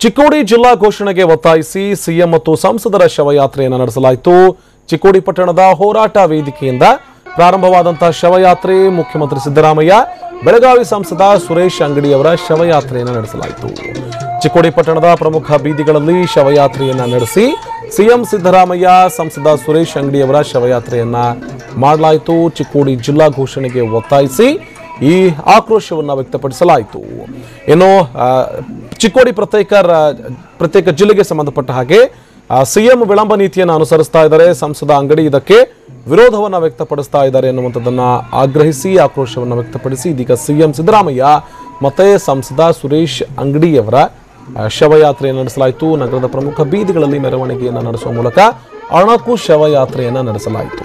ಚಿಕ್ಕೋಡಿ ಜಿಲ್ಲಾ ಘೋಷಣೆಗೆ ಒತ್ತಾಯಿಸಿ ಸಿಎಂ ಮತ್ತು ಸಂಸದರ ಶವಯಾತ್ರೆಯನ್ನು ನಡೆಸಲಾಯಿತು. ಚಿಕ್ಕೋಡಿ ಪಟ್ಟಣದ ಹೋರಾಟ ವೇದಿಕೆಯಿಂದ ಪ್ರಾರಂಭವಾದಂತಹ ಶವಯಾತ್ರೆ ಮುಖ್ಯಮಂತ್ರಿ ಸಿದ್ದರಾಮಯ್ಯ, ಬೆಳಗಾವಿ ಸಂಸದ ಸುರೇಶ್ ಅಂಗಡಿ ಅವರ ಶವಯಾತ್ರೆಯನ್ನು ನಡೆಸಲಾಯಿತು. ಚಿಕ್ಕೋಡಿ ಪಟ್ಟಣದ ಪ್ರಮುಖ ಬೀದಿಗಳಲ್ಲಿ ಶವಯಾತ್ರೆಯನ್ನು ನಡೆಸಿ ಸಿಎಂ ಸಿದ್ದರಾಮಯ್ಯ, ಸಂಸದ ಸುರೇಶ್ ಅಂಗಡಿ ಅವರ ಶವಯಾತ್ರೆಯನ್ನ ಮಾಡಲಾಯಿತು. ಚಿಕ್ಕೋಡಿ ಜಿಲ್ಲಾ ಘೋಷಣೆಗೆ ಒತ್ತಾಯಿಸಿ ಈ ಆಕ್ರೋಶವನ್ನು ವ್ಯಕ್ತಪಡಿಸಲಾಯಿತು. ಇನ್ನು ಚಿಕ್ಕೋಡಿ ಪ್ರತ್ಯೇಕ ಜಿಲ್ಲೆಗೆ ಸಂಬಂಧಪಟ್ಟ ಹಾಗೆ ಸಿಎಂ ವಿಳಂಬ ನೀತಿಯನ್ನು ಅನುಸರಿಸ್ತಾ ಇದ್ದಾರೆ. ಸಂಸದ ಅಂಗಡಿ ಇದಕ್ಕೆ ವಿರೋಧವನ್ನು ವ್ಯಕ್ತಪಡಿಸ್ತಾ ಇದ್ದಾರೆ ಎನ್ನುವಂಥದ್ದನ್ನ ಆಗ್ರಹಿಸಿ ಆಕ್ರೋಶವನ್ನು ವ್ಯಕ್ತಪಡಿಸಿ ಇದೀಗ ಸಿಎಂ ಸಿದ್ದರಾಮಯ್ಯ ಮತ್ತೆ ಸಂಸದ ಸುರೇಶ್ ಅಂಗಡಿಯವರ ಶವಯಾತ್ರೆಯನ್ನು ನಡೆಸಲಾಯಿತು. ನಗರದ ಪ್ರಮುಖ ಬೀದಿಗಳಲ್ಲಿ ಮೆರವಣಿಗೆಯನ್ನು ನಡೆಸುವ ಮೂಲಕ ಅಣಕು ಶವಯಾತ್ರೆಯನ್ನು ನಡೆಸಲಾಯಿತು.